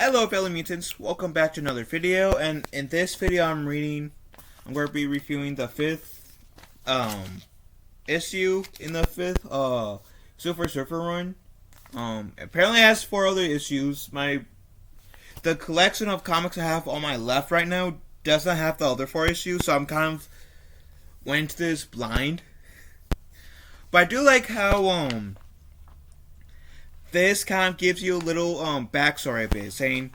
Hello fellow mutants, welcome back to another video, and in this video I'm going to be reviewing the 5th issue in the 5th Silver Surfer run. Apparently it has 4 other issues. The collection of comics I have on my left right now does not have the other 4 issues, so I'm kind of went into this blind. But I do like how this kind of gives you a little backstory of it, saying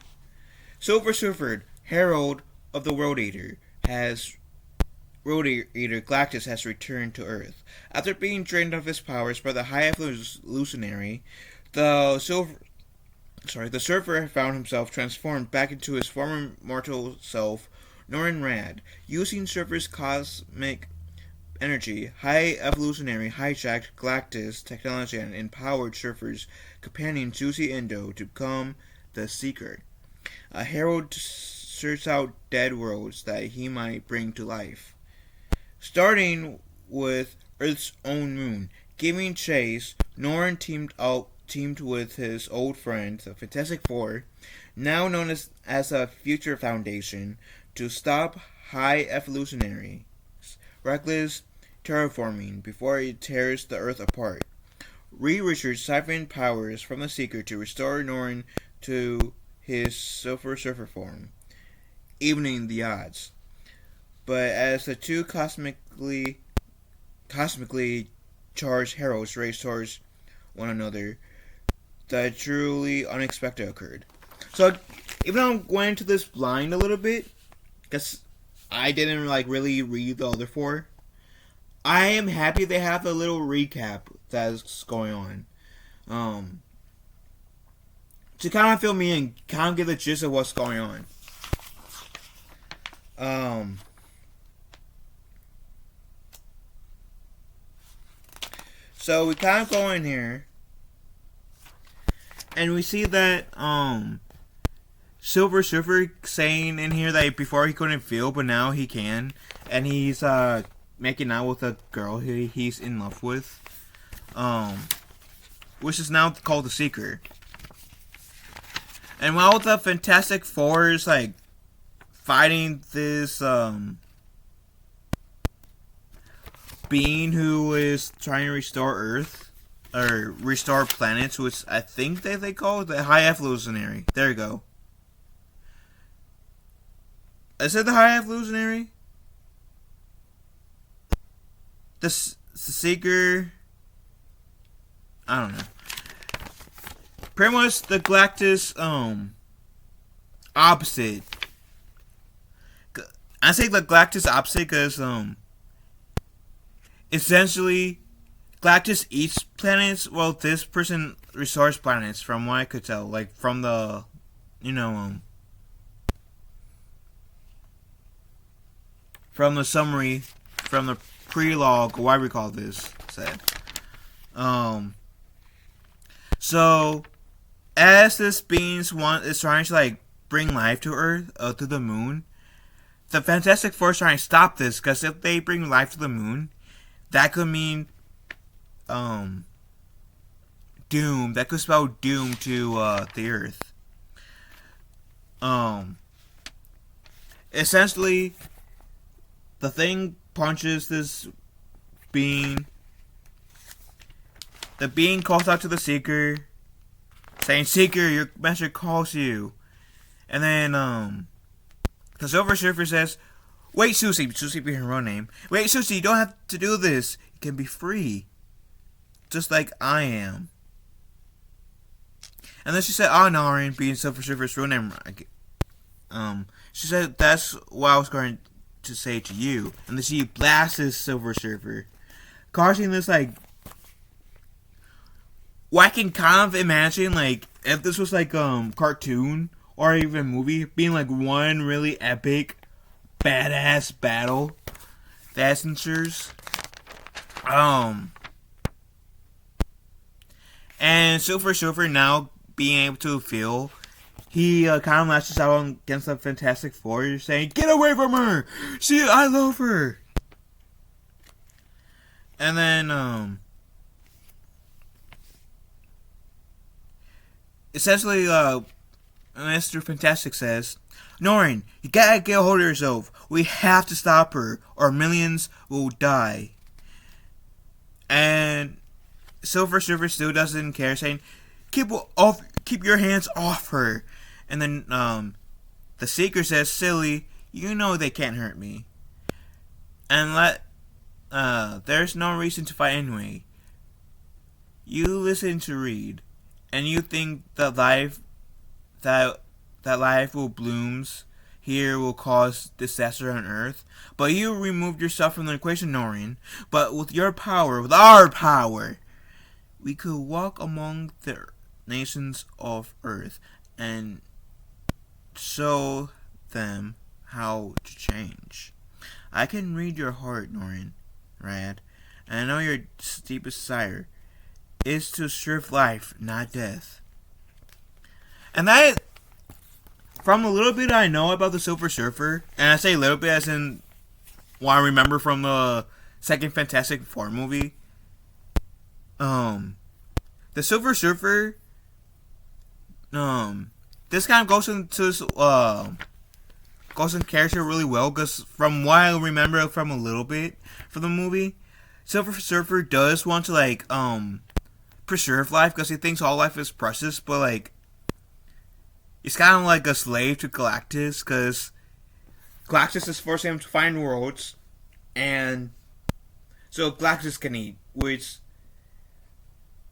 Silver Surfer, Herald of the World Eater, Galactus has returned to Earth. After being drained of his powers by the High Evolutionary, the Surfer found himself transformed back into his former mortal self, Norrin Rad. Using Surfer's cosmic energy, High Evolutionary hijacked Galactus technology and empowered Surfer's companion Susie Indo to become the Seeker. A herald searches out dead worlds that he might bring to life. Starting with Earth's own moon, giving chase, Norrin teamed with his old friend, the Fantastic Four, now known as a Future Foundation, to stop High Evolutionary's reckless terraforming before it tears the Earth apart. Reed Richards siphoned powers from the Seeker to restore Norrin to his Silver Surfer form, evening the odds. But as the two cosmically charged heralds raced towards one another, the truly unexpected occurred. So, even though I'm going into this blind a little bit, because I didn't really read the other 4, I am happy they have a little recap that's going on. To kind of fill me in, kind of get the gist of what's going on. So we kind of go in here, and we see that Silver Surfer saying in here that before he couldn't feel, but now he can, and he's making out with a girl he's in love with, which is now called the Seeker. And while the Fantastic Four is fighting this being who is trying to restore Earth or restore planets, which I think they call it the High Evolutionary. There you go. Is it the High Evolutionary? The Seeker, I don't know. Pretty much the Galactus opposite. I say the Galactus opposite because essentially Galactus eats planets, while this person restores planets, from what I could tell, from the from the summary, from the prelogue, why we call this said. So as this being is trying to bring life to Earth, to the moon, the Fantastic Four is trying to stop this, because if they bring life to the moon, that could mean doom. That could spell doom to the Earth. Essentially, the thing punches this being. The being calls out to the Seeker, saying, "Seeker, your master calls you." And then the Silver Surfer says, "Wait, Susie being her own name. Wait, Susie, you don't have to do this. You can be free, just like I am." And then she said, "Oh, Norrin," being Silver Surfer's real name. She said, "That's what I was going to say to you." And then she blasts Silver Surfer, causing this well, I can kind of imagine if this was cartoon or even movie, being one really epic badass battle that ensures. And Silver Surfer now being able to feel, he kind of lashes out against the Fantastic Four, saying, "Get away from her! I love her!" And then essentially Mr. Fantastic says, Norrin, you gotta get a hold of yourself. We have to stop her, or millions will die. And Silver Surfer still doesn't care, saying, keep your hands off her. And then the Seeker says, silly, you know they can't hurt me. And there's no reason to fight anyway. You listen to Reed, and you think that life will blooms here will cause disaster on Earth, but you removed yourself from the equation, Norrin. But with your power, with our power, we could walk among the nations of Earth and show them how to change. I can read your heart, Norrin, Rad, and I know your deepest desire is to serve life, not death. And that, from the little bit I know about the Silver Surfer, and I say little bit as in what I remember from the second Fantastic Four movie, the Silver Surfer, this kind of goes in character really well, because from what I remember from a little bit from the movie, Silver Surfer does want to preserve life because he thinks all life is precious, but he's kind of like a slave to Galactus because Galactus is forcing him to find worlds, and so Galactus can eat, which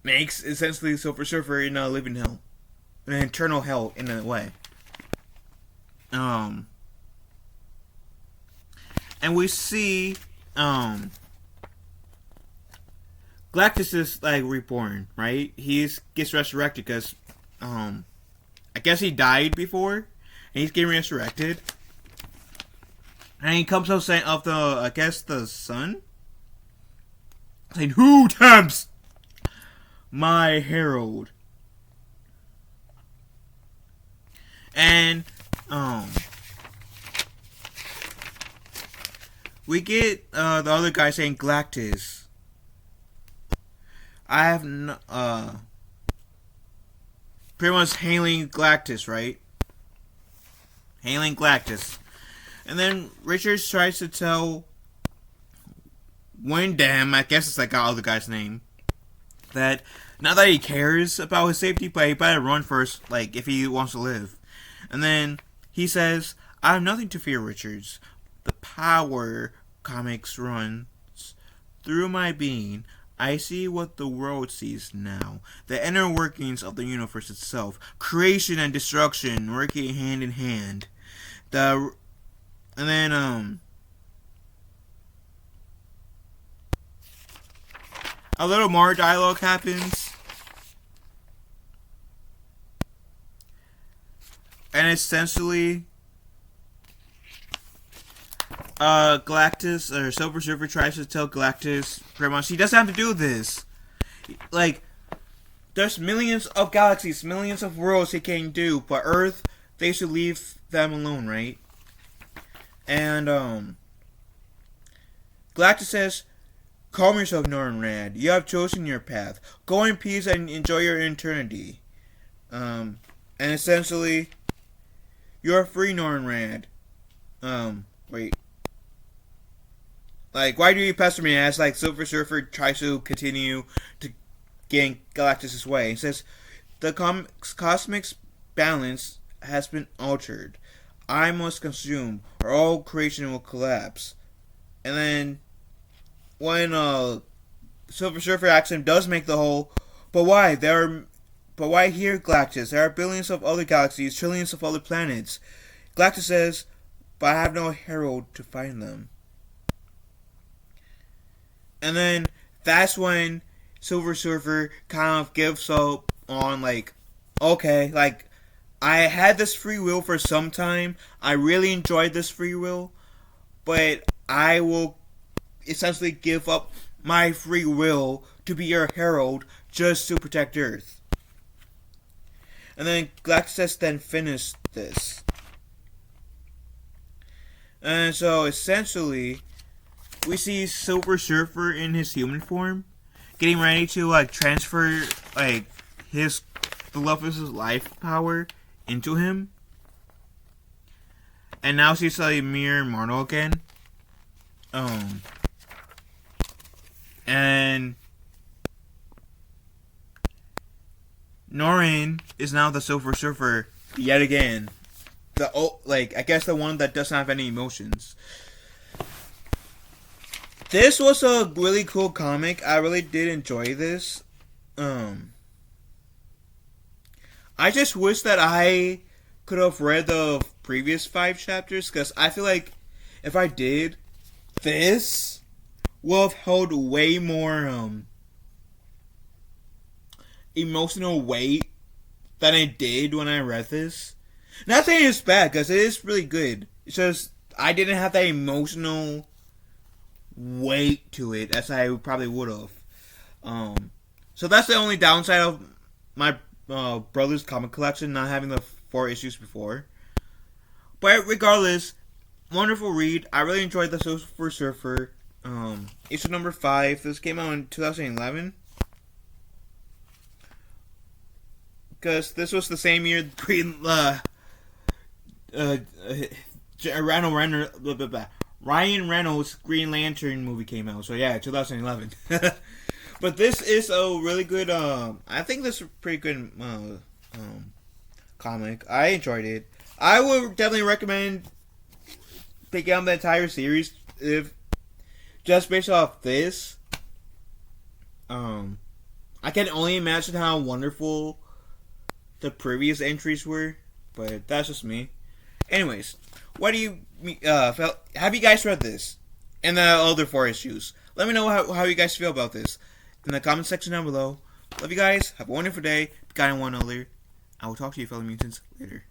makes essentially Silver Surfer in a living hell, an eternal hell in a way. And we see Galactus is reborn, right? He gets resurrected because I guess he died before, and he's getting resurrected. And he comes up saying of the sun, saying, "Who tempts my herald?" And we get the other guy saying, "Galactus, I have pretty much hailing Galactus, right? Hailing Galactus." And then Richards tries to tell Windham, I guess it's the other guy's name, that not that he cares about his safety, but he better run first, if he wants to live. And then he says, "I have nothing to fear, Richards. The power comics runs through my being. I see what the world sees now. The inner workings of the universe itself. Creation and destruction working hand in hand." And then, a little more dialogue happens. And essentially, Galactus, or Silver Surfer, tries to tell Galactus pretty much he doesn't have to do this. There's millions of galaxies, millions of worlds he can do, but Earth, they should leave them alone, right? And, Galactus says, "Calm yourself, Norrin Rad. You have chosen your path. Go in peace and enjoy your eternity." And essentially, you're free, Norrin Rad. Wait. Why do you pester me? As Silver Surfer tries to continue to gain Galactus' way. He says, "The cosmic balance has been altered. I must consume, or all creation will collapse." And then, when Silver Surfer asks him, does make the hole, but why? But why here, Galactus? There are billions of other galaxies, trillions of other planets. Galactus says, "But I have no herald to find them." And then, that's when Silver Surfer kind of gives up on, okay, I had this free will for some time. I really enjoyed this free will. But I will essentially give up my free will to be your herald just to protect Earth. And then Galactus then finished this. And so essentially, we see Silver Surfer in his human form getting ready to transfer the love of his life power into him. And now she's like mere mortal again. And Norrin is now the Silver Surfer yet again. I guess the one that doesn't have any emotions. This was a really cool comic. I really did enjoy this. I just wish that I could have read the previous 5 chapters, because I feel like if I did, this would have held way more emotional weight than it did when I read this. Not saying it's bad, because it is really good. It's just I didn't have that emotional weight to it as I probably would have. So that's the only downside of my brother's comic collection, not having the 4 issues before. But regardless, wonderful read. I really enjoyed the Silver Surfer. Issue number 5. This came out in 2011. Because this was the same year Ryan Reynolds' Green Lantern movie came out. So yeah, 2011. But this is a really good. I think this is a pretty good comic. I enjoyed it. I would definitely recommend picking up the entire series if just based off this. I can only imagine how wonderful the previous entries were, but that's just me. Anyways, what do you feel? Have you guys read this and the other 4 issues? Let me know how you guys feel about this in the comment section down below. Love you guys. Have a wonderful day. Be kind to one another. I will talk to you, fellow mutants, later.